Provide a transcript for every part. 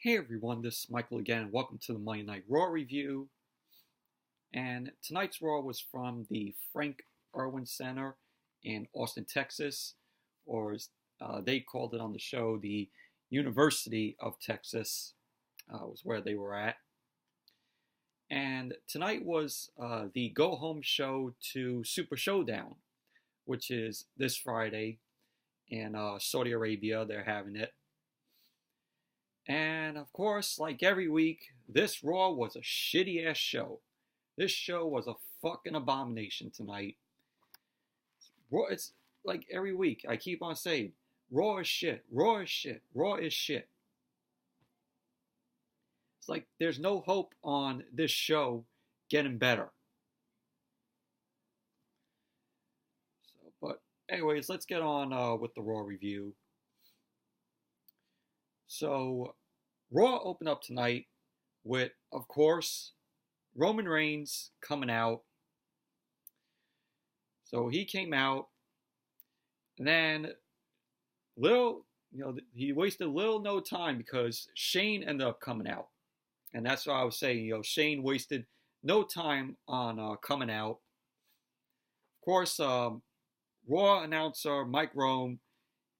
Hey everyone, this is Michael again, and welcome to the Monday Night Raw review. And tonight's Raw was from the Frank Irwin Center in Austin, Texas, or as they called it on the show, the University of Texas was where they were at. And tonight was the go-home show to Super ShowDown, which is this Friday in Saudi Arabia. They're having it. And of course, like every week, this Raw was a shitty ass show. This show was a fucking abomination tonight. It's like every week, I keep on saying, Raw is shit, Raw is shit, Raw is shit. It's like there's no hope on this show getting better. But anyways, let's get on with the Raw review. So, Raw opened up tonight with, of course, Roman Reigns coming out. So he came out, and then he wasted little no time because Shane ended up coming out. And that's what I was saying, Shane wasted no time on coming out. Of course, Raw announcer Mike Rome,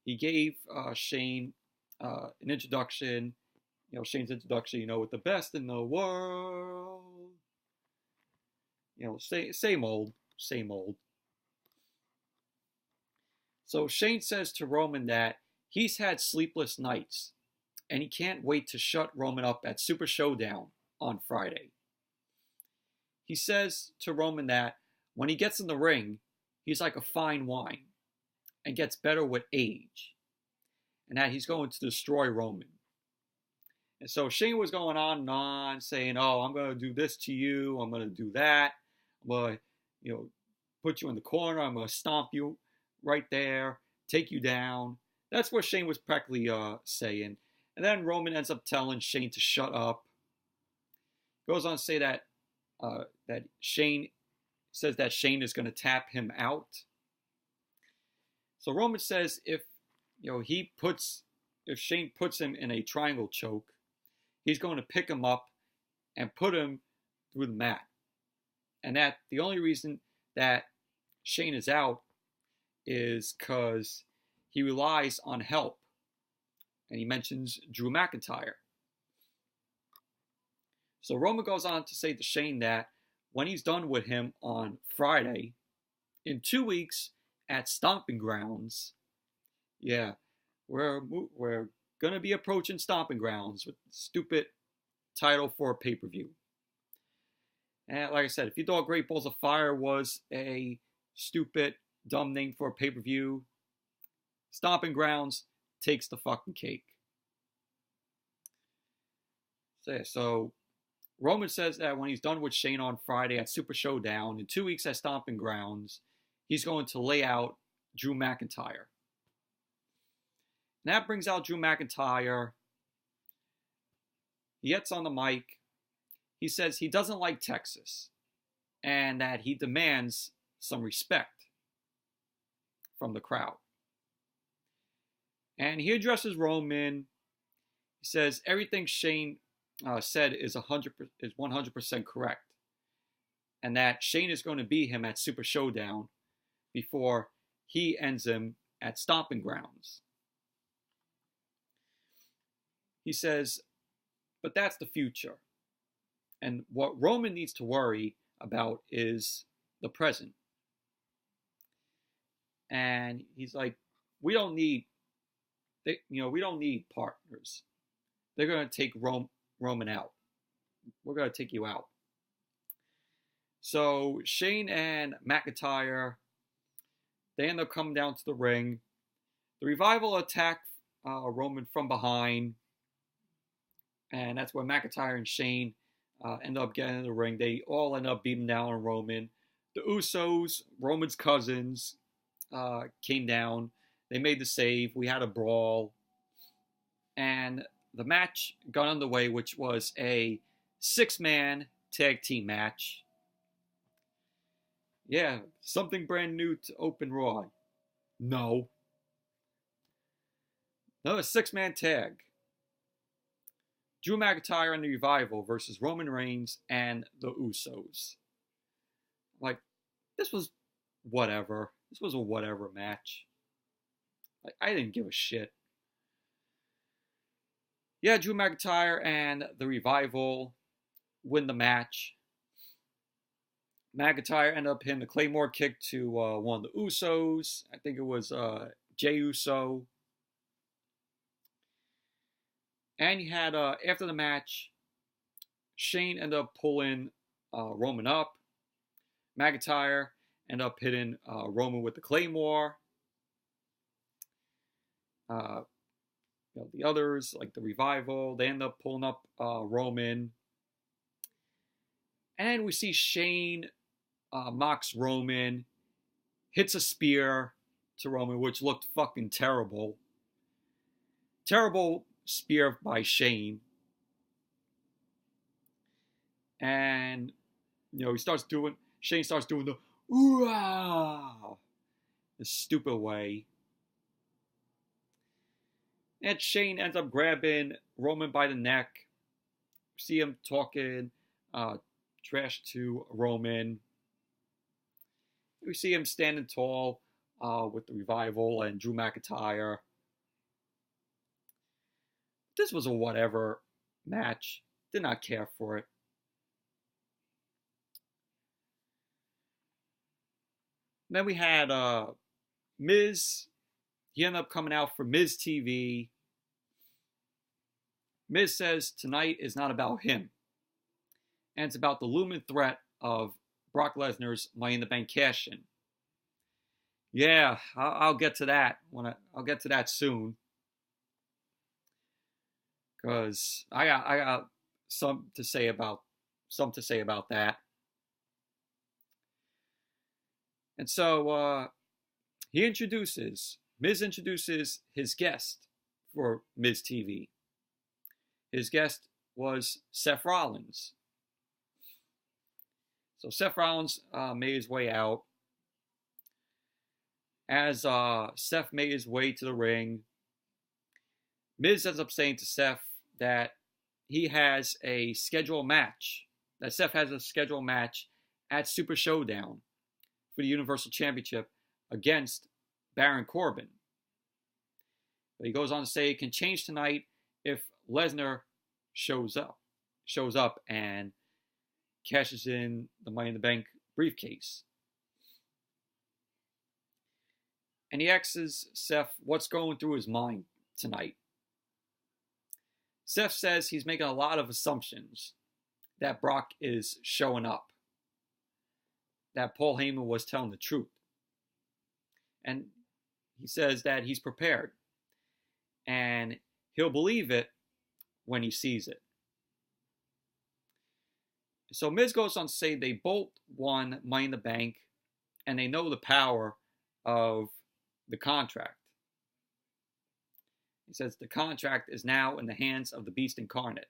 he gave Shane an introduction, Shane's introduction, with the best in the world. Same old. So Shane says to Roman that he's had sleepless nights and he can't wait to shut Roman up at Super ShowDown on Friday. He says to Roman that when he gets in the ring, he's like a fine wine and gets better with age, and that he's going to destroy Roman. And so Shane was going on and on, saying, oh, I'm going to do this to you, I'm going to do that, I'm going to, put you in the corner, I'm going to stomp you right there, take you down. That's what Shane was practically saying. And then Roman ends up telling Shane to shut up. Goes on to say that Shane says that Shane is going to tap him out. So Roman says if Shane puts him in a triangle choke, he's going to pick him up and put him through the mat. And that the only reason that Shane is out is because he relies on help. And he mentions Drew McIntyre. So Roman goes on to say to Shane that when he's done with him on Friday, in 2 weeks at Stomping Grounds, we're going to be approaching Stomping Grounds with stupid title for a pay-per-view. And like I said, if you thought Great Balls of Fire was a stupid, dumb name for a pay-per-view, Stomping Grounds takes the fucking cake. So Roman says that when he's done with Shane on Friday at Super ShowDown, in 2 weeks at Stomping Grounds, he's going to lay out Drew McIntyre. And that brings out Drew McIntyre. He gets on the mic. He says he doesn't like Texas and that he demands some respect from the crowd. And he addresses Roman. He says everything Shane said is 100% correct, and that Shane is going to beat him at Super ShowDown before he ends him at Stomping Grounds. He says, but that's the future. And what Roman needs to worry about is the present. And he's like, we don't need partners. They're going to take Roman out. We're going to take you out. So Shane and McIntyre, they end up coming down to the ring. The Revival attack Roman from behind. And that's where McIntyre and Shane end up getting in the ring. They all end up beating down on Roman. The Usos, Roman's cousins, came down. They made the save. We had a brawl. And the match got underway, which was a 6-man tag team match. Yeah, something brand new to open Raw. No. No, a 6-man tag. Drew McIntyre and the Revival versus Roman Reigns and the Usos. Like, this was whatever. This was a whatever match. Like, I didn't give a shit. Yeah, Drew McIntyre and the Revival win the match. McIntyre ended up hitting the Claymore kick to one of the Usos. I think it was Jey Uso. And you had, after the match, Shane ended up pulling Roman up. McIntyre ended up hitting Roman with the Claymore. The others, like the Revival, they end up pulling up Roman. And we see Shane mocks Roman, hits a spear to Roman, which looked fucking terrible. Terrible spear by Shane. And, Shane starts doing the ooh-ah, the stupid way. And Shane ends up grabbing Roman by the neck. See him talking trash to Roman. We see him standing tall with the Revival and Drew McIntyre. This was a whatever match. Did not care for it. Then we had Miz. He ended up coming out for Miz TV. Miz says tonight is not about him. And it's about the looming threat of Brock Lesnar's Money in the Bank cash-in. Yeah, I'll get to that. I'll get to that soon. Because I got something to say about that. And so Miz introduces his guest for Miz TV. His guest was Seth Rollins. So Seth Rollins made his way out. As Seth made his way to the ring, Miz ends up saying to Seth that he has a scheduled match. That Seth has a scheduled match at Super ShowDown for the Universal Championship against Baron Corbin. But he goes on to say it can change tonight if Lesnar shows up and cashes in the Money in the Bank briefcase. And he asks Seth what's going through his mind tonight. Seth says he's making a lot of assumptions that Brock is showing up, that Paul Heyman was telling the truth. And he says that he's prepared and he'll believe it when he sees it. So Miz goes on to say they both won Money in the Bank and they know the power of the contract. He says the contract is now in the hands of the Beast Incarnate.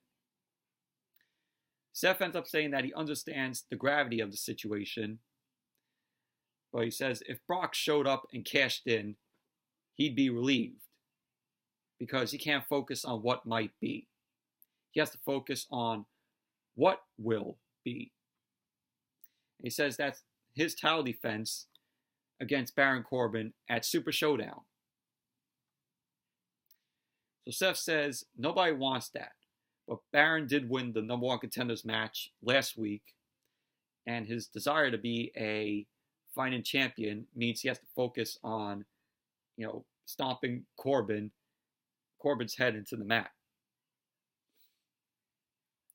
Seth ends up saying that he understands the gravity of the situation, but he says if Brock showed up and cashed in, he'd be relieved because he can't focus on what might be. He has to focus on what will be. He says that's his title defense against Baron Corbin at Super ShowDown. So Seth says nobody wants that, but Baron did win the number one contenders match last week, and his desire to be a fighting champion means he has to focus on, stomping Corbin's head into the mat.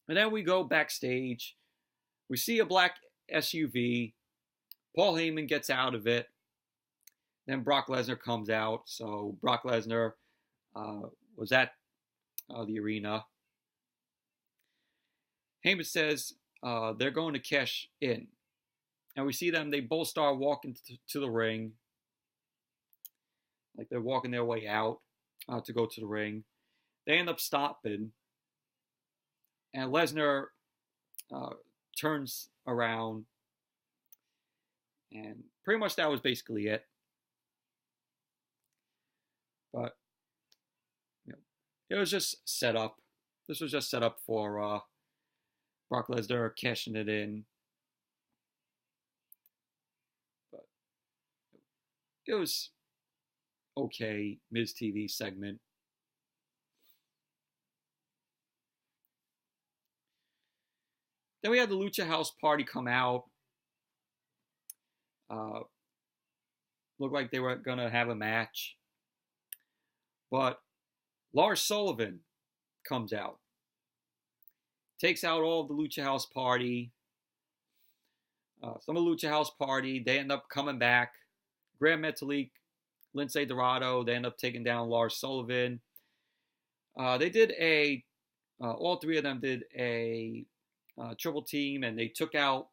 And then we go backstage. We see a black SUV. Paul Heyman gets out of it. Then Brock Lesnar comes out. So Brock Lesnar was at the arena. Heyman says they're going to cash in. And we see them, they both start walking to the ring. Like they're walking their way out to go to the ring. They end up stopping. And Lesnar turns around. And pretty much that was basically it. But it was just set up. This was just set up for Brock Lesnar cashing it in. But it was okay. MITB segment. Then we had the Lucha House Party come out. Looked like they were going to have a match. But Lars Sullivan comes out. Takes out all of the Lucha House Party. Some of the Lucha House Party, they end up coming back. Gran Metalik, Lince Dorado, they end up taking down Lars Sullivan. They did all three of them did a triple team, and they took out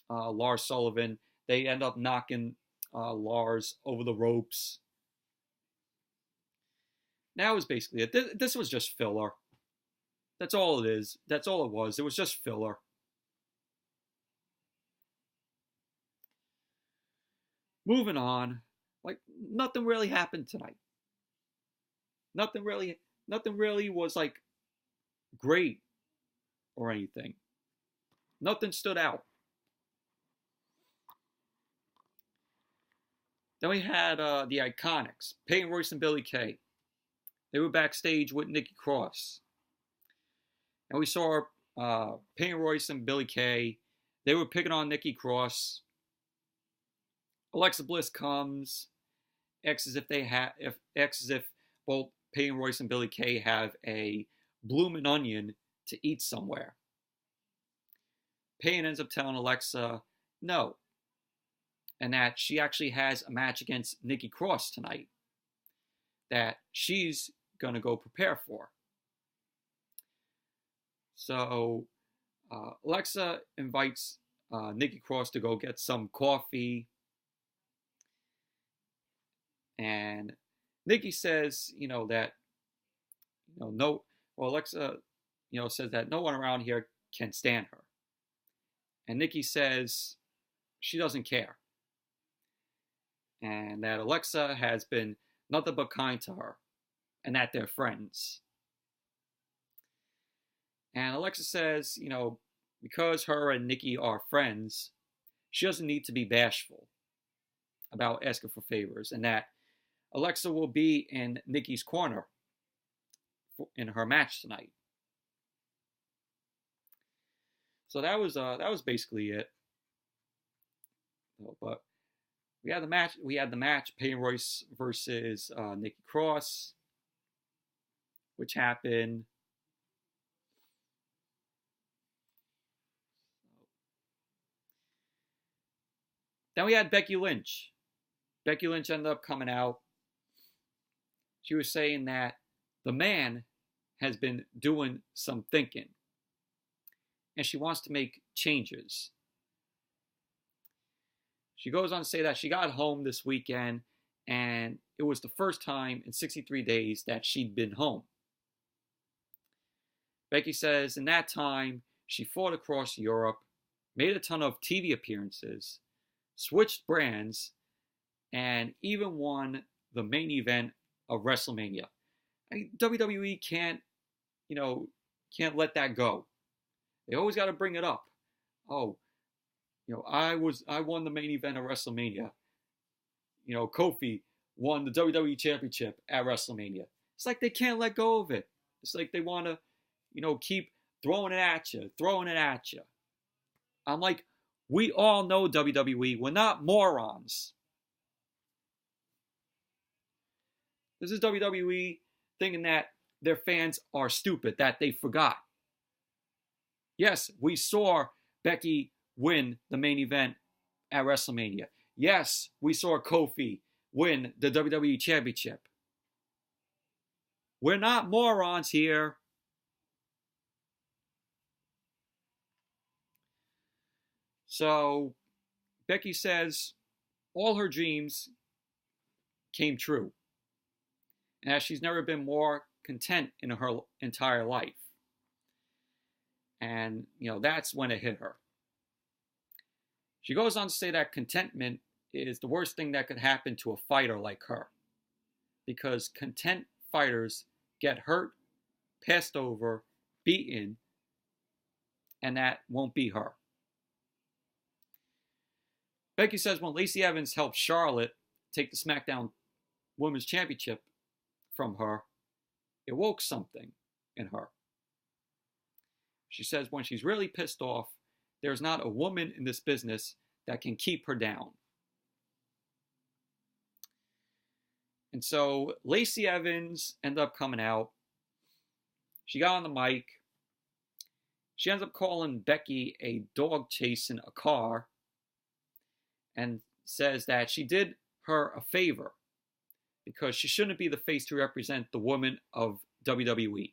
Lars Sullivan. They end up knocking Lars over the ropes. That was basically it. This was just filler. That's all it is. That's all it was. It was just filler. Moving on. Like, nothing really happened tonight. Nothing really was, like, great or anything. Nothing stood out. Then we had the Iconics, Peyton, Royce, and Billie Kay. They were backstage with Nikki Cross. And we saw Peyton, Royce, and Billie Kay. They were picking on Nikki Cross. Alexa Bliss comes, acts as if both Peyton, Royce, and Billie Kay have a bloomin' onion to eat somewhere. Peyton ends up telling Alexa no, and that she actually has a match against Nikki Cross tonight that she's gonna go prepare for. So Alexa invites Nikki Cross to go get some coffee. And Nikki says, Alexa, says that no one around here can stand her. And Nikki says she doesn't care. And that Alexa has been nothing but kind to her. And that they're friends. And Alexa says, because her and Nikki are friends, she doesn't need to be bashful about asking for favors. And that Alexa will be in Nikki's corner in her match tonight. So that was basically it. But we had the match. Peyton Royce versus Nikki Cross, which happened. Then we had Becky Lynch. Becky Lynch ended up coming out. She was saying that the man has been doing some thinking. And she wants to make changes. She goes on to say that she got home this weekend and it was the first time in 63 days that she'd been home. Becky says in that time, she fought across Europe, made a ton of TV appearances, switched brands, and even won the main event of WrestleMania. WWE can't let that go. They always got to bring it up. Oh, I won the main event of WrestleMania. Kofi won the WWE Championship at WrestleMania. It's like they can't let go of it. It's like they want to, keep throwing it at you. I'm like, we all know WWE. We're not morons. This is WWE thinking that their fans are stupid, that they forgot. Yes, we saw Becky win the main event at WrestleMania. Yes, we saw Kofi win the WWE Championship. We're not morons here. So, Becky says all her dreams came true. And that she's never been more content in her entire life. And, that's when it hit her. She goes on to say that contentment is the worst thing that could happen to a fighter like her. Because content fighters get hurt, passed over, beaten, and that won't be her. Becky says when Lacey Evans helped Charlotte take the SmackDown Women's Championship from her, it woke something in her. She says when she's really pissed off, there's not a woman in this business that can keep her down. And so Lacey Evans ended up coming out. She got on the mic. She ends up calling Becky a dog chasing a car and says that she did her a favor because she shouldn't be the face to represent the woman of WWE.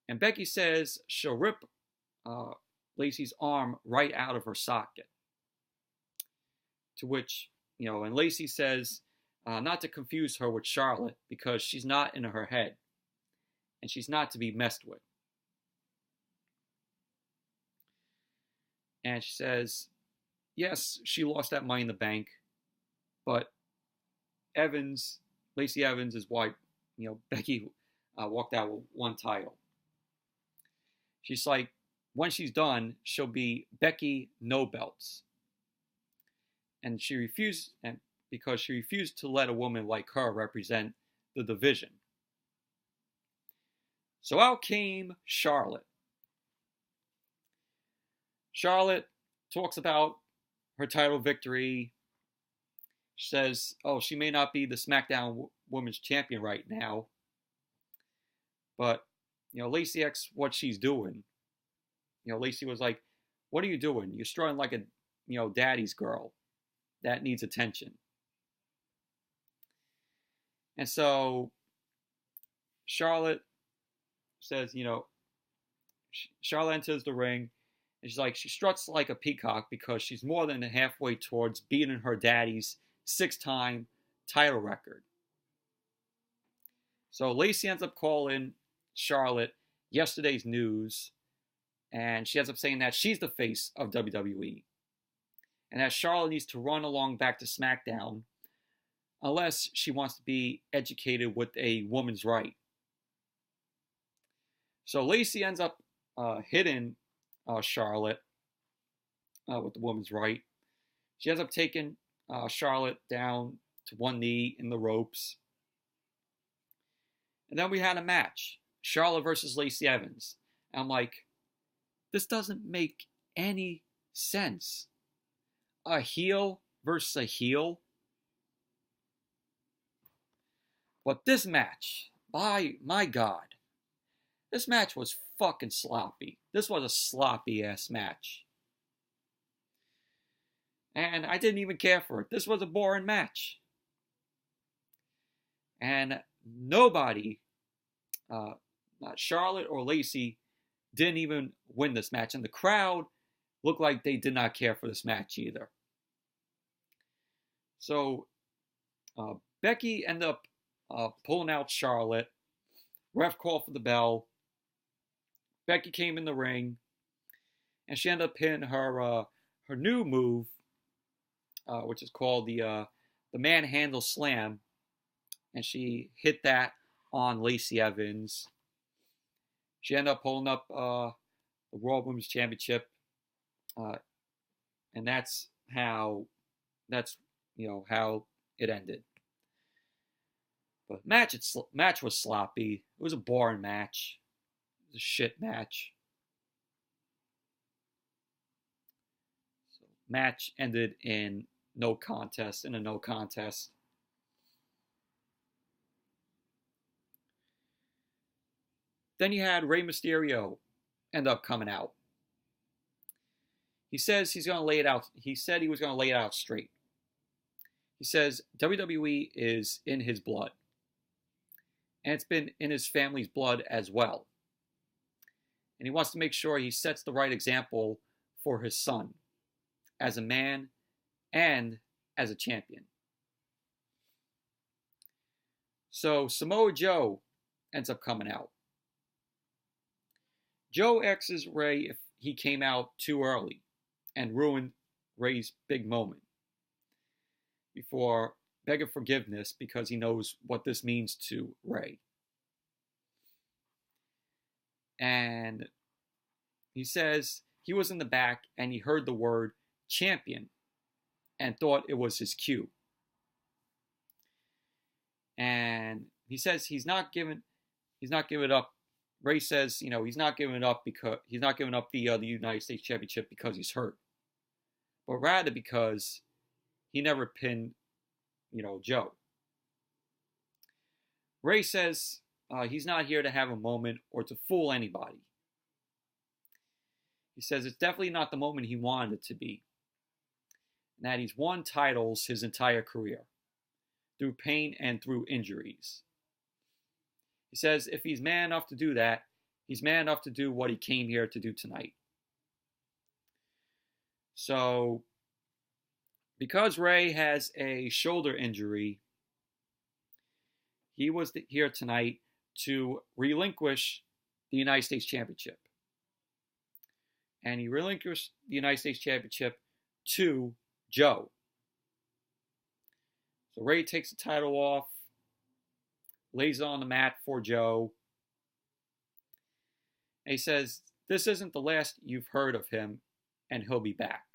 And Becky says she'll rip Lacey's arm right out of her socket. To which, and Lacey says not to confuse her with Charlotte because she's not in her head and she's not to be messed with. And she says, yes, she lost that Money in the Bank, but Lacey Evans is why, Becky walked out with one title. She's like, when she's done, she'll be Becky no belts. And she refused, because she refused to let a woman like her represent the division. So out came Charlotte. Charlotte talks about her title victory. She says, she may not be the SmackDown Women's Champion right now, but, Lacey asks what she's doing. Lacey was like, what are you doing? You're strutting like a, daddy's girl that needs attention. And so Charlotte says, Charlotte enters the ring, and she's like, she struts like a peacock because she's more than halfway towards beating her daddy's 6-time title record. So Lacey ends up calling Charlotte yesterday's news, and she ends up saying that she's the face of WWE, and that Charlotte needs to run along back to SmackDown unless she wants to be educated with a woman's right. So Lacey ends up hitting Charlotte with the woman's right. She ends up taking Charlotte down to one knee in the ropes. And then we had a match, Charlotte versus Lacey Evans. And I'm like, this doesn't make any sense. A heel versus a heel. But this match, my God, this match was fucking sloppy. This was a sloppy ass match. And I didn't even care for it. This was a boring match. And nobody, not Charlotte or Lacey, didn't even win this match. And the crowd looked like they did not care for this match either. So Becky ended up pulling out Charlotte. Ref called for the bell. Becky came in the ring, and she ended up hitting her new move, which is called the manhandle slam, and she hit that on Lacey Evans. She ended up holding up the Raw Women's Championship, and that's how it ended. But match was sloppy. It was a boring match. It was a shit match. So match ended in a no contest. Then you had Rey Mysterio end up coming out. He says he's going to lay it out. He said he was going to lay it out straight. He says WWE is in his blood. And it's been in his family's blood as well. And he wants to make sure he sets the right example for his son as a man and as a champion. So Samoa Joe ends up coming out. Joe asks Rey if he came out too early and ruined Rey's big moment before begging forgiveness because he knows what this means to Rey. And he says he was in the back and he heard the word champion and thought it was his cue. And he says he's not giving up. Ray says, he's not giving it up because he's not giving up the United States Championship because he's hurt, but rather because he never pinned, Joe. Ray says he's not here to have a moment or to fool anybody. He says it's definitely not the moment he wanted it to be, and that he's won titles his entire career through pain and through injuries. He says if he's man enough to do that, he's man enough to do what he came here to do tonight. So, because Ray has a shoulder injury, he was here tonight to relinquish the United States Championship. And he relinquished the United States Championship to Joe. So Ray takes the title off, lays it on the mat for Joe. And he says, this isn't the last you've heard of him, and he'll be back.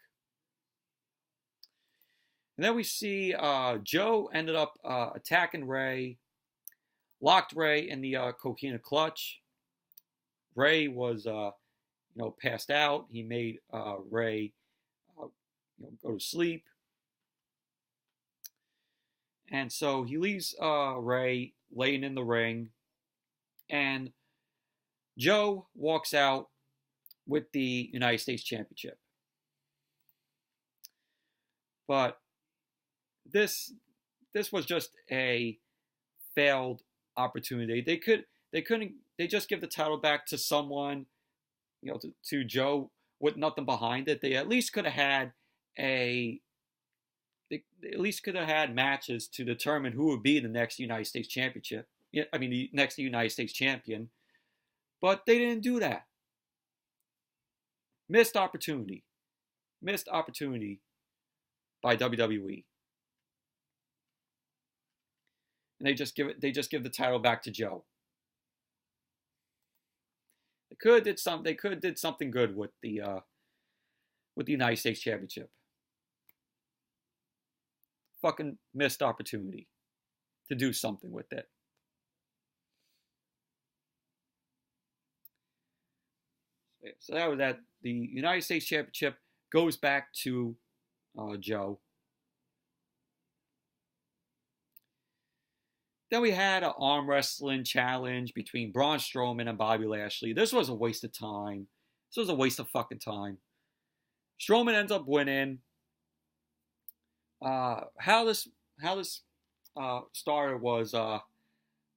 And then we see Joe ended up attacking Ray, locked Ray in the coquina clutch. Ray was, passed out. He made Ray, go to sleep. And so he leaves Ray laying in the ring, and Joe walks out with the United States Championship. But this was just a failed opportunity. They just give the title back to someone, to Joe with nothing behind it. They at least could have had matches to determine who would be the next United States Championship. The next United States champion. But they didn't do that. Missed opportunity by WWE. And they just give the title back to Joe. They could have did something good with the United States Championship. Fucking missed opportunity to do something with it. So that was that. The United States Championship goes back to Joe. Then we had an arm wrestling challenge between Braun Strowman and Bobby Lashley. This was a waste of time. This was a waste of fucking time. Strowman ends up winning. How this started was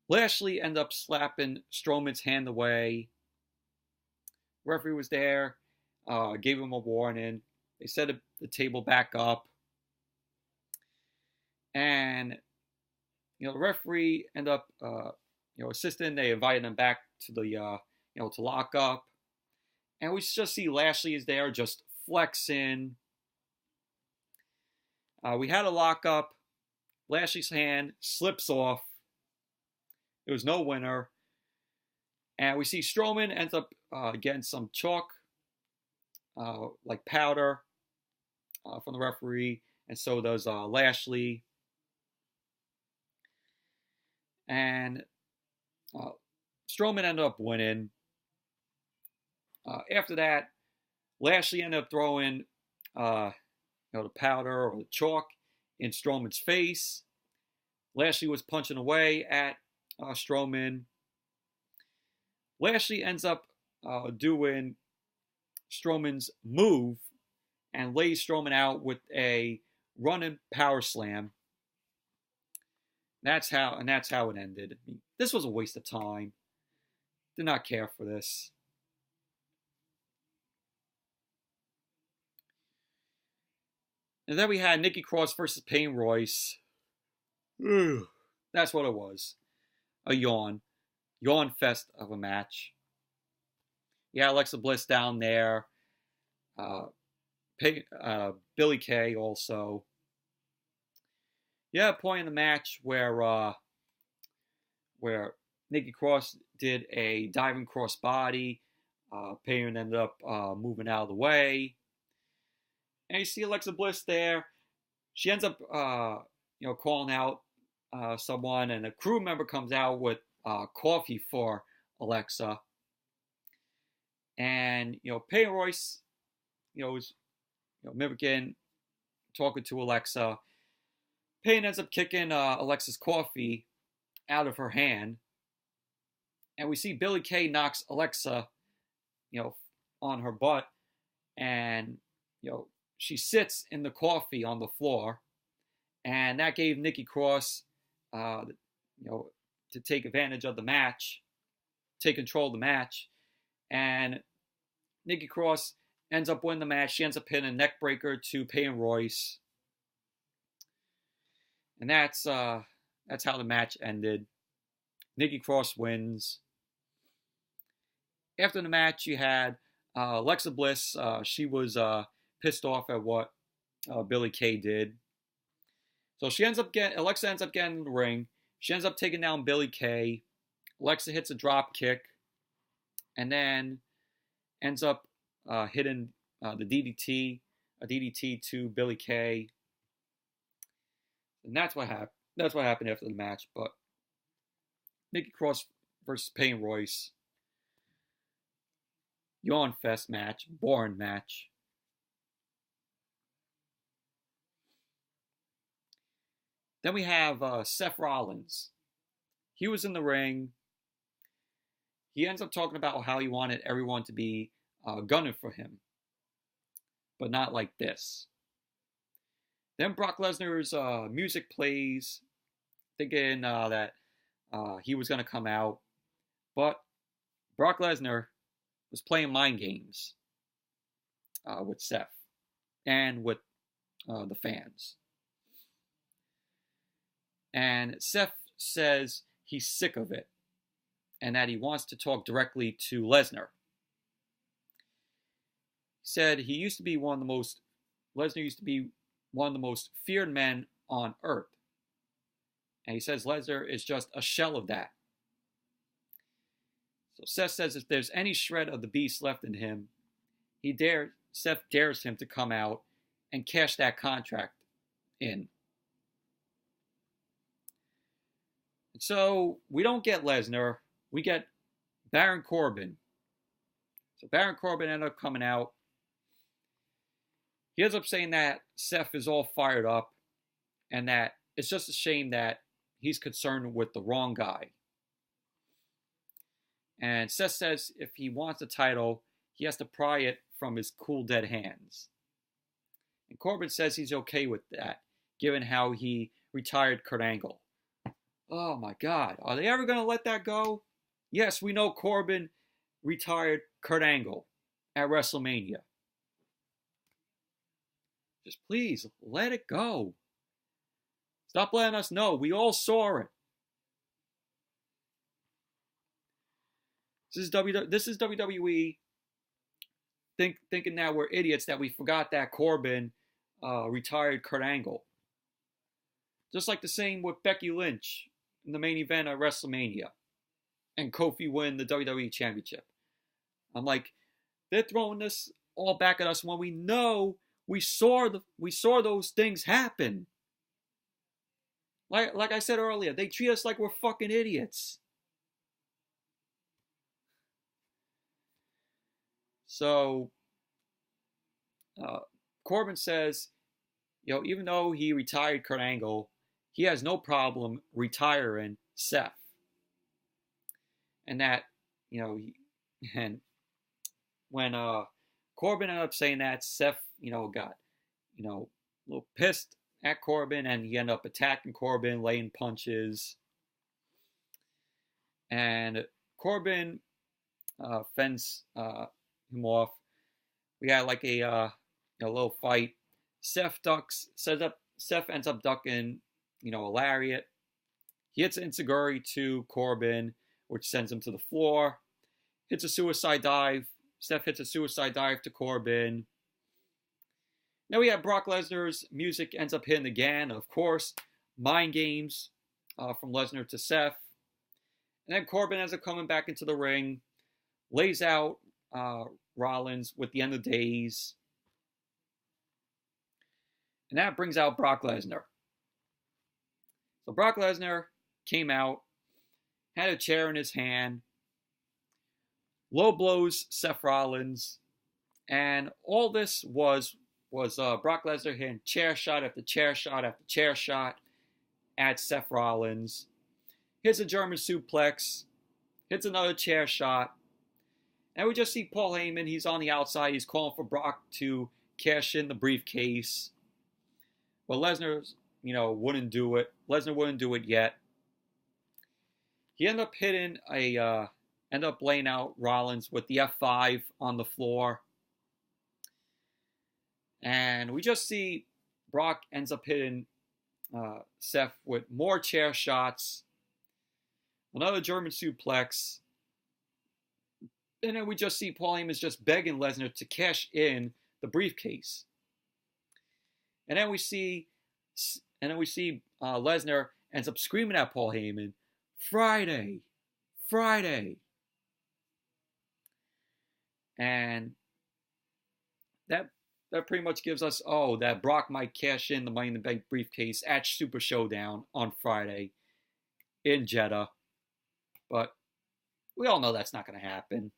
Lashley ended up slapping Strowman's hand away. Referee was there, gave him a warning. They set the table back up, and the referee ended up assisting. They invited him back to the to lock up, and we just see Lashley is there just flexing. We had a lockup. Lashley's hand slips off. There was no winner. And we see Strowman ends up getting some chalk, like powder, from the referee. And so does Lashley. And Strowman ended up winning. After that, Lashley ended up throwing the powder or the chalk in Strowman's face. Lashley was punching away at Strowman. Lashley ends up doing Strowman's move and lays Strowman out with a running power slam. That's how it ended. This was a waste of time. Did not care for this. And then we had Nikki Cross versus Peyton Royce. That's what it was. A yawn. Yawn fest of a match. Yeah, Alexa Bliss down there. Billy Kay also. Yeah, a point in the match where Nikki Cross did a diving crossbody. Peyton ended up moving out of the way. And you see Alexa Bliss there. She ends up, calling out someone, and a crew member comes out with coffee for Alexa. And Peyton Royce, is mimicking, talking to Alexa. Peyton ends up kicking Alexa's coffee out of her hand, and we see Billie Kay knocks Alexa, on her butt, and she sits in the coffee on the floor, and that gave Nikki Cross, to take advantage of the match, take control of the match, and Nikki Cross ends up winning the match. She ends up hitting a neck breaker to Peyton Royce, and that's how the match ended. Nikki Cross wins. After the match, you had Alexa Bliss. She was pissed off at what Billie Kay did. So Alexa ends up getting in the ring. She ends up taking down Billie Kay. Alexa hits a drop kick, and then ends up hitting the DDT, a DDT to Billie Kay. And that's what happened. That's what happened after the match. But Nikki Cross versus Peyton Royce. Yawn fest match. Boring match. Then we have Seth Rollins. He was in the ring. He ends up talking about how he wanted everyone to be gunning for him, but not like this. Then Brock Lesnar's music plays, thinking that he was going to come out, but Brock Lesnar was playing mind games with Seth and with the fans. And Seth says he's sick of it and that he wants to talk directly to Lesnar. He said Lesnar used to be one of the most feared men on earth. And he says Lesnar is just a shell of that. So Seth says if there's any shred of the beast left in him, Seth dares him to come out and cash that contract in. And so we don't get Lesnar, we get Baron Corbin. So Baron Corbin ended up coming out. He ends up saying that Seth is all fired up and that it's just a shame that he's concerned with the wrong guy. And Seth says if he wants the title, he has to pry it from his cool dead hands. And Corbin says he's okay with that, given how he retired Kurt Angle. Oh my God, are they ever going to let that go? Yes, we know Corbin retired Kurt Angle at WrestleMania. Just please, let it go. Stop letting us know. We all saw it. This is WWE thinking that we're idiots, that we forgot that Corbin retired Kurt Angle. Just like the same with Becky Lynch in the main event at WrestleMania and Kofi win the WWE Championship. I'm like, they're throwing this all back at us when we know we saw those things happen. Like I said earlier, they treat us like we're fucking idiots. So, Corbin says, even though he retired Kurt Angle, he has no problem retiring Seth. And that, and when Corbin ended up saying that, Seth, got, a little pissed at Corbin, and he ended up attacking Corbin, laying punches. And Corbin fends him off. We had like a little fight. Seth ends up ducking, a lariat. He hits an enziguri to Corbin, which sends him to the floor. Hits a suicide dive. Seth hits a suicide dive to Corbin. Now we have Brock Lesnar's music ends up hitting again. Of course, mind games from Lesnar to Seth. And then Corbin ends up coming back into the ring, lays out Rollins with the end of days. And that brings out Brock Lesnar. So Brock Lesnar came out, had a chair in his hand, low blows Seth Rollins, and all this was Brock Lesnar hitting chair shot after chair shot after chair shot at Seth Rollins. Hits a German suplex, hits another chair shot, and we just see Paul Heyman. He's on the outside. He's calling for Brock to cash in the briefcase. But Lesnar, wouldn't do it. Lesnar wouldn't do it yet. He ended up laying out Rollins with the F5 on the floor. And we just see Brock ends up hitting Seth with more chair shots, another German suplex, and then we just see Paul Heyman's just begging Lesnar to cash in the briefcase. And then we see Lesnar ends up screaming at Paul Heyman, "Friday, Friday," and that pretty much gives us that Brock might cash in the Money in the Bank briefcase at Super ShowDown on Friday in Jeddah. But we all know that's not going to happen.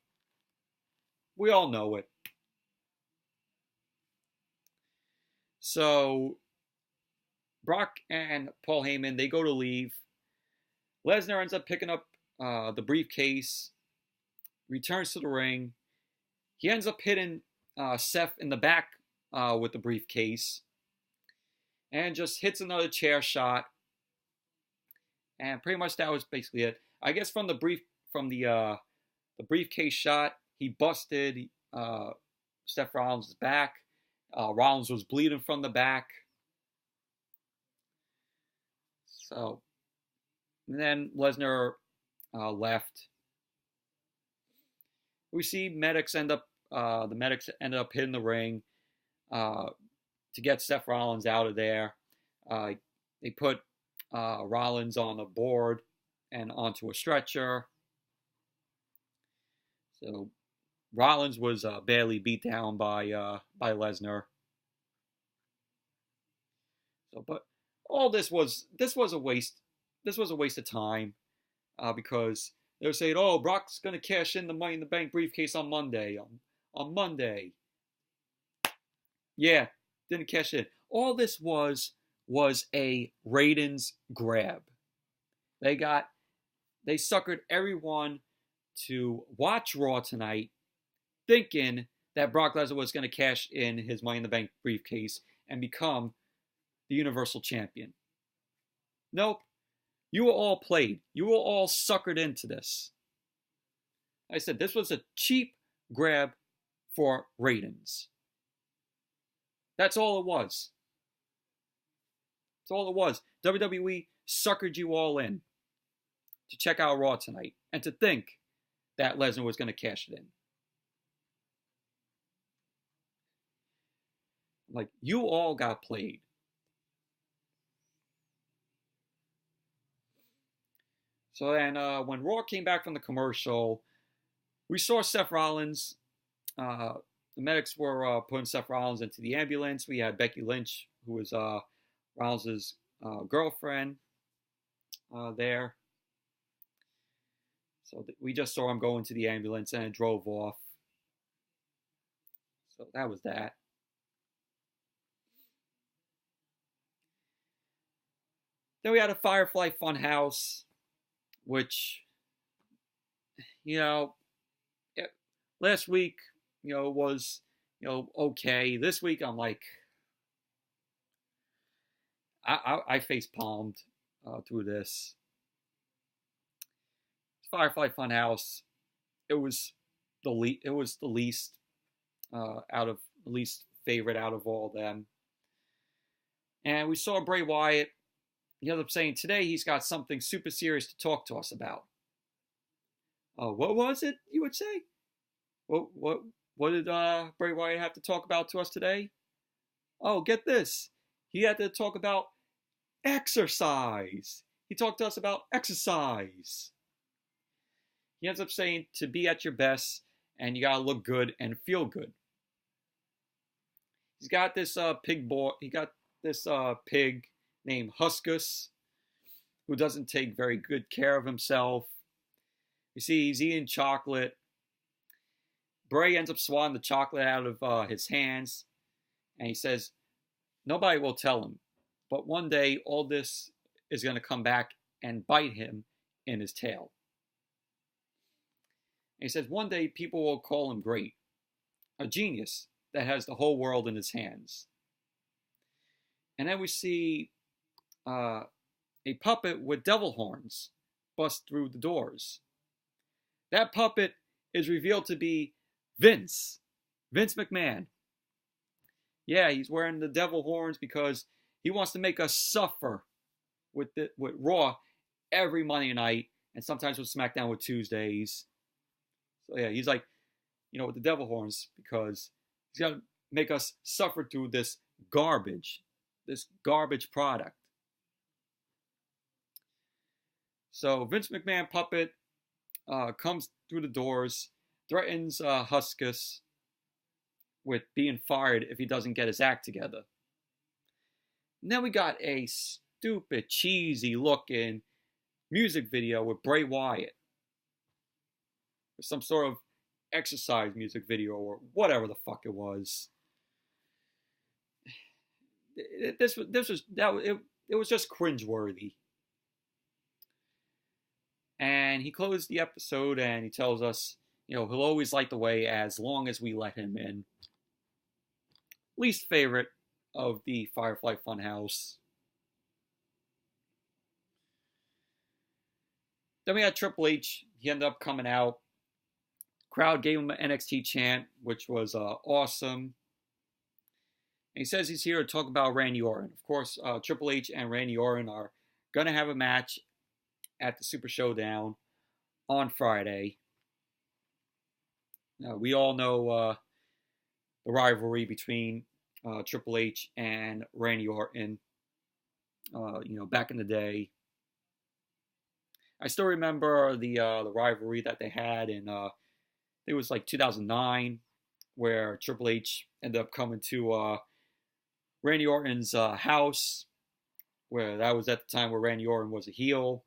We all know it. So Brock and Paul Heyman, they go to leave. Lesnar ends up picking up the briefcase, returns to the ring. He ends up hitting Seth in the back with the briefcase, and just hits another chair shot. And pretty much that was basically it. I guess from the briefcase shot, he busted Seth Rollins' back. Rollins was bleeding from the back. So, and then Lesnar left. We see the medics ended up hitting the ring to get Seth Rollins out of there. They put Rollins on a board and onto a stretcher. So Rollins was badly beat down by Lesnar. So, but all this was a waste. This was a waste of time because they were saying, "Oh, Brock's going to cash in the Money in the Bank briefcase on Monday." On Monday, yeah, didn't cash in. All this was a ratings grab. They suckered everyone to watch Raw tonight, thinking that Brock Lesnar was going to cash in his Money in the Bank briefcase and become the Universal Champion. Nope. You were all played. You were all suckered into this. I said this was a cheap grab for ratings. That's all it was. That's all it was. WWE suckered you all in to check out Raw tonight and to think that Lesnar was going to cash it in. Like, you all got played. So then when Raw came back from the commercial, we saw Seth Rollins. The medics were putting Seth Rollins into the ambulance. We had Becky Lynch, who was Rollins' girlfriend, there. So we just saw him go into the ambulance and it drove off. So that was that. Then we had a Firefly Funhouse, which, last week, was, okay. This week, I'm like, I face palmed through this. Firefly Funhouse. It was the least favorite out of all of them. And we saw Bray Wyatt. He ended up saying today he's got something super serious to talk to us about. What was it you would say? What did Bray Wyatt have to talk about to us today? Oh, get this. He had to talk about exercise. He talked to us about exercise. He ends up saying to be at your best, and you gotta look good and feel good. He's got this pig named Huskus, who doesn't take very good care of himself. You see, he's eating chocolate. Bray ends up swatting the chocolate out of his hands, and he says, nobody will tell him, but one day all this is going to come back and bite him in his tail. And he says, one day people will call him great, a genius that has the whole world in his hands. And then we see a puppet with devil horns bust through the doors. That puppet is revealed to be Vince McMahon. Yeah, he's wearing the devil horns because he wants to make us suffer with Raw every Monday night, and sometimes with SmackDown with Tuesdays. So yeah, he's like, with the devil horns, because he's got to make us suffer through this garbage product. So Vince McMahon puppet comes through the doors, threatens Huskus with being fired if he doesn't get his act together. And then we got a stupid, cheesy looking music video with Bray Wyatt. Some sort of exercise music video or whatever the fuck it was. It was just cringeworthy. And he closed the episode and he tells us, he'll always light the way as long as we let him in. Least favorite of the Firefly Funhouse. Then we had Triple H. He ended up coming out. Crowd gave him an NXT chant, which was awesome. And he says he's here to talk about Randy Orton. Of course, Triple H and Randy Orton are going to have a match at the Super ShowDown on Friday. Now, we all know the rivalry between Triple H and Randy Orton, back in the day. I still remember the rivalry that they had in, it was like 2009, where Triple H ended up coming to Randy Orton's house, where that was at the time where Randy Orton was a heel.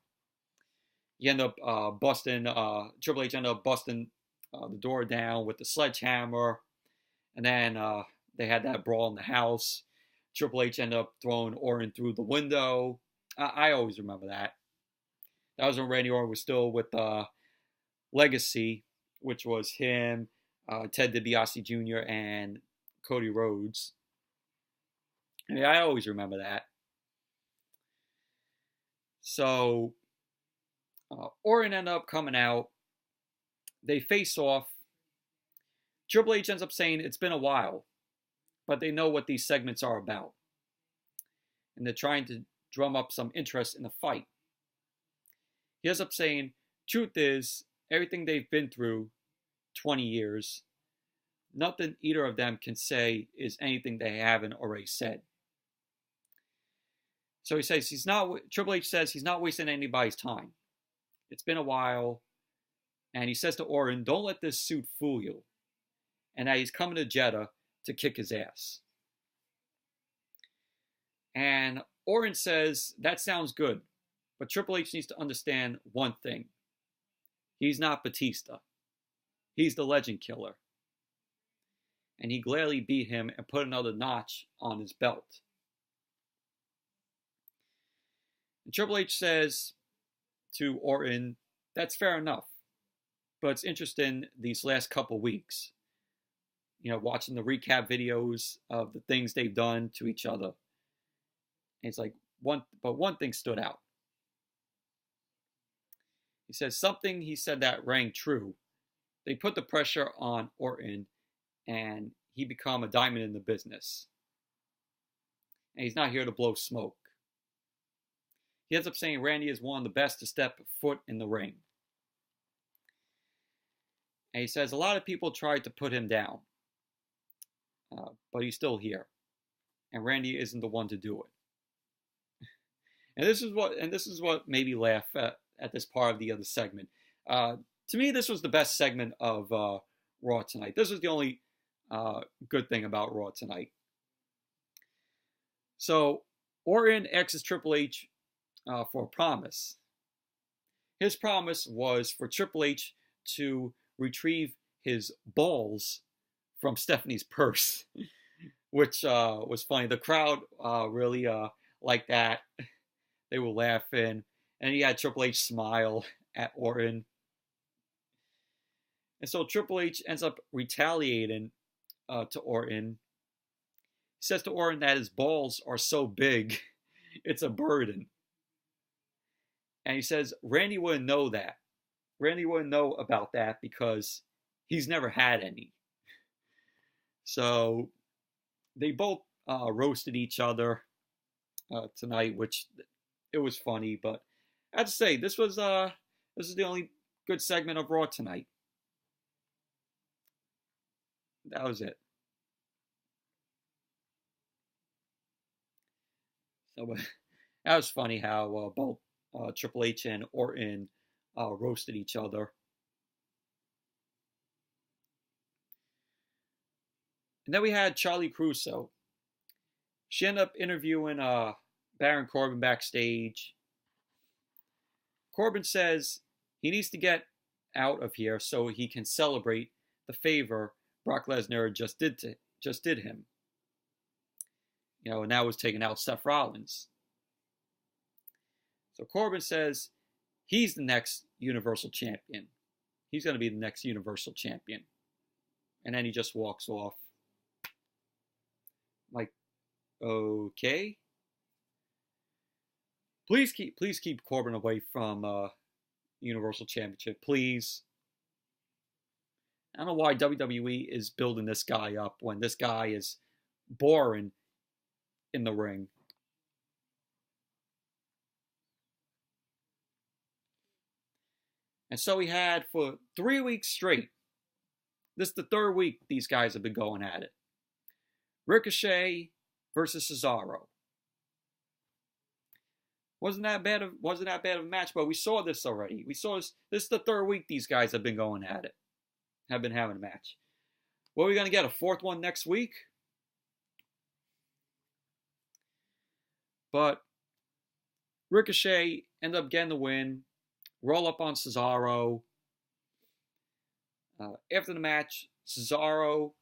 He ended up Triple H ended up busting the door down with the sledgehammer. And then they had that brawl in the house. Triple H ended up throwing Orton through the window. I always remember that. That was when Randy Orton was still with Legacy, which was him, Ted DiBiase Jr., and Cody Rhodes. I always remember that. So Orton ended up coming out. They face off. Triple H ends up saying it's been a while, but they know what these segments are about. And they're trying to drum up some interest in the fight. He ends up saying, truth is, everything they've been through 20 years, nothing either of them can say is anything they haven't already said. So he says Triple H says he's not wasting anybody's time. It's been a while. And he says to Orton, don't let this suit fool you. And that he's coming to Jeddah to kick his ass. And Orton says, that sounds good. But Triple H needs to understand one thing. He's not Batista. He's the legend killer. And he gladly beat him and put another notch on his belt. And Triple H says to Orton, that's fair enough. But it's interesting these last couple weeks, watching the recap videos of the things they've done to each other. And it's like, one thing stood out. He says something he said that rang true. They put the pressure on Orton and he become a diamond in the business. And he's not here to blow smoke. He ends up saying Randy is one of the best to step foot in the ring. And he says a lot of people tried to put him down. But he's still here. And Randy isn't the one to do it. And this is what made me laugh at this part of the other segment. To To me, this was the best segment of Raw tonight. This was the only good thing about Raw tonight. So Orton asks Triple H for a promise. His promise was for Triple H to retrieve his balls from Stephanie's purse, which was funny. The crowd really liked that. They were laughing. And he had Triple H smile at Orton. And so Triple H ends up retaliating to Orton. He says to Orton that his balls are so big, it's a burden. And he says Randy wouldn't know that. Randy wouldn't know about that because he's never had any. So they both roasted each other tonight, which it was funny. But I have to say, this is the only good segment of Raw tonight. That was it. So that was funny how both Triple H and Orton roasted each other. And then we had Charlie Caruso. She ended up interviewing Baron Corbin backstage. Corbin says he needs to get out of here so he can celebrate the favor Brock Lesnar just did him. And that was taking out Seth Rollins. So Corbin says he's the next Universal Champion. He's going to be the next Universal Champion. And then he just walks off. Like, okay. Please keep Corbin away from Universal Championship, please. I don't know why WWE is building this guy up when this guy is boring in the ring. And so we had for 3 weeks straight. This is the third week these guys have been going at it. Ricochet versus Cesaro. Wasn't that bad of a match, but we saw this already. We saw this. This is the third week these guys have been going at it. Have been having a match. What are we going to get? A fourth one next week? But Ricochet ended up getting the win. Roll up on Cesaro. After the match, Cesaro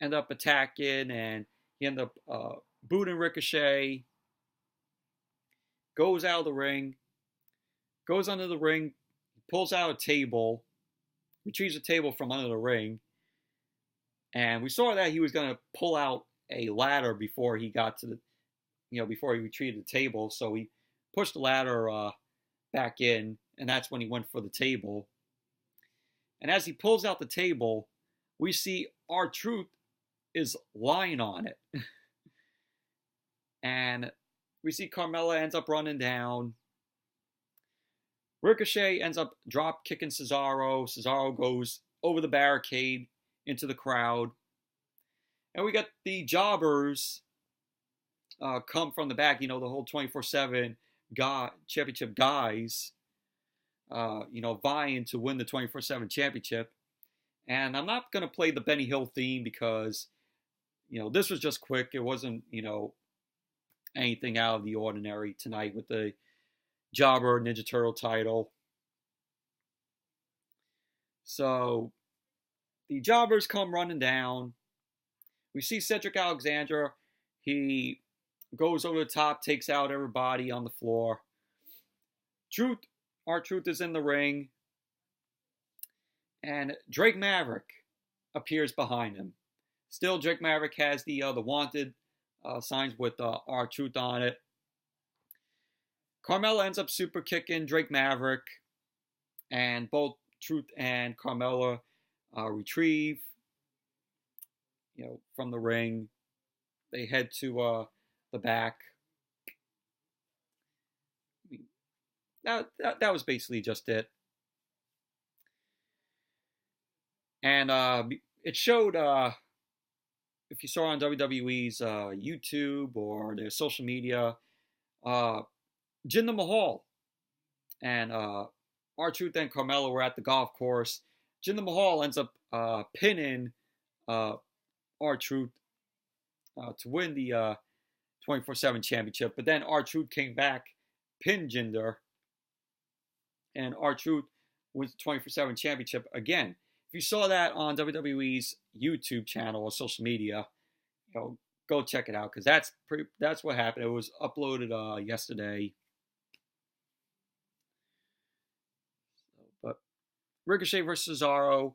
ended up attacking and he ended up booting Ricochet. Goes out of the ring. Goes under the ring. Pulls out a table. Retrieves a table from under the ring. And we saw that he was going to pull out a ladder before he got to before he retrieved the table. So he pushed the ladder back in, and that's when he went for the table. And as he pulls out the table, we see R-Truth is lying on it. And we see Carmella ends up running down. Ricochet ends up drop kicking Cesaro. Cesaro goes over the barricade into the crowd. And we got the jobbers come from the back, the whole 24/7 championship guys, vying to win the 24/7 championship. And I'm not going to play the Benny Hill theme because, this was just quick. It wasn't, anything out of the ordinary tonight with the Jobber Ninja Turtle title. So the jobbers come running down. We see Cedric Alexander. He goes over the top, takes out everybody on the floor. R-Truth is in the ring. And Drake Maverick appears behind him. Still, Drake Maverick has the wanted signs with R-Truth on it. Carmella ends up super kicking Drake Maverick. And both Truth and Carmella retrieve, from the ring. They head to the back. That was basically just it. And it showed, if you saw on WWE's YouTube or their social media, Jinder Mahal and R-Truth and Carmelo were at the golf course. Jinder Mahal ends up pinning R-Truth to win the 24/7 championship. But then R-Truth came back, pinned Jinder, and R-Truth wins the 24/7 championship again. If you saw that on WWE's YouTube channel or social media, go check it out, because that's what happened. It was uploaded yesterday. But Ricochet versus Cesaro,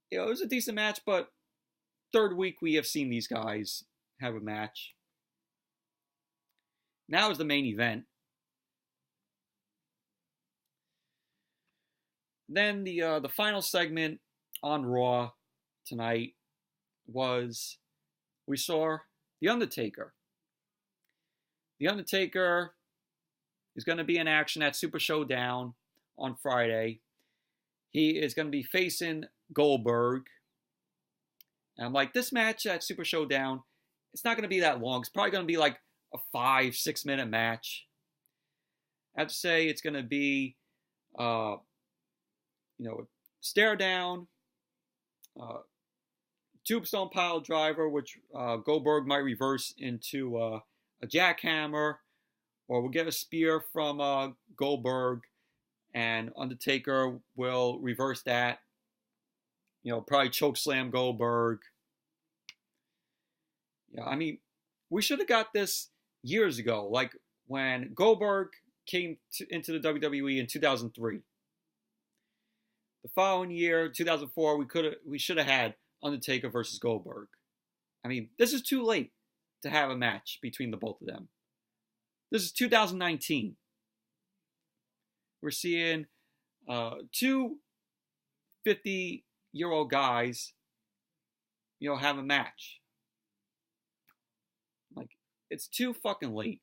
it was a decent match, but third week we have seen these guys have a match. Now is the main event. Then the final segment on Raw tonight was, we saw The Undertaker. The Undertaker is going to be in action at Super ShowDown on Friday. He is going to be facing Goldberg. And I'm like, this match at Super ShowDown, it's not going to be that long. It's probably going to be like a 5-6 minute match. I have to say it's going to be, stare down, tombstone pile driver, which Goldberg might reverse into a jackhammer, or we'll get a spear from Goldberg, and Undertaker will reverse that. Probably choke slam Goldberg. Yeah, I mean, we should have got this years ago, like when Goldberg came into the WWE in 2003. The following year, 2004, we should have had Undertaker versus Goldberg. I mean, this is too late to have a match between the both of them. This is 2019. We're seeing two 50-year-old guys, have a match. Like, it's too fucking late.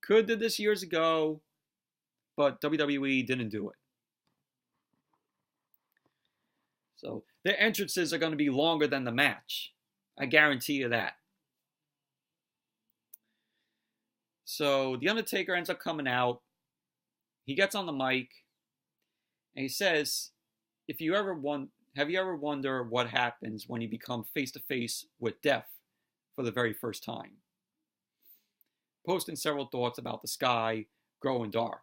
Could have did this years ago, but WWE didn't do it. So their entrances are going to be longer than the match. I guarantee you that. So The Undertaker ends up coming out. He gets on the mic and he says, have you ever wondered what happens when you become face to face with death for the very first time? Posting several thoughts about the sky growing dark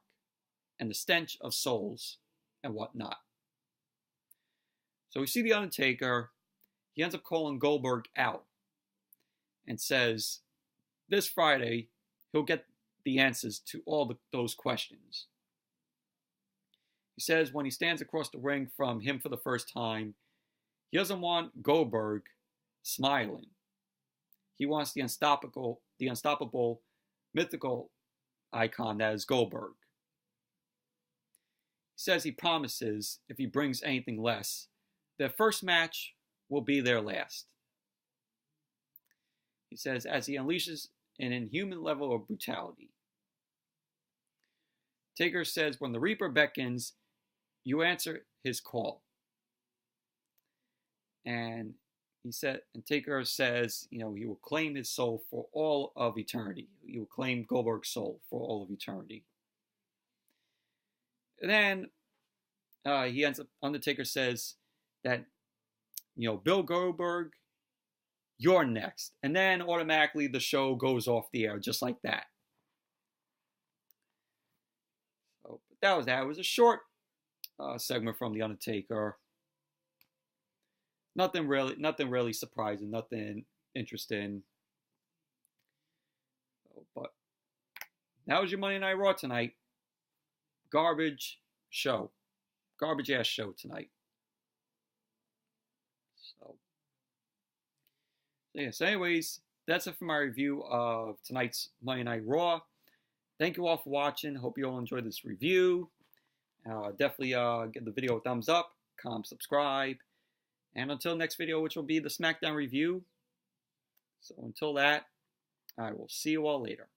and the stench of souls and whatnot. So we see The Undertaker. He ends up calling Goldberg out and says this Friday he'll get the answers to all those questions. He says when he stands across the ring from him for the first time, he doesn't want Goldberg smiling. He wants the unstoppable, mythical icon that is Goldberg. He says he promises, if he brings anything less, their first match will be their last. He says as he unleashes an inhuman level of brutality. Taker says when the Reaper beckons, you answer his call. And Taker says, he will claim his soul for all of eternity. He will claim Goldberg's soul for all of eternity. And then Undertaker says that, Bill Goldberg, you're next. And then automatically the show goes off the air just like that. So that was that. It was a short segment from The Undertaker. Nothing really surprising, nothing interesting. But that was your Monday Night Raw tonight. Garbage ass show tonight. So anyways, that's it for my review of tonight's Monday Night Raw. Thank you all for watching. Hope you all enjoyed this review. Definitely give the video a thumbs up, comment, subscribe. And until next video, which will be the SmackDown review. So until that, I will see you all later.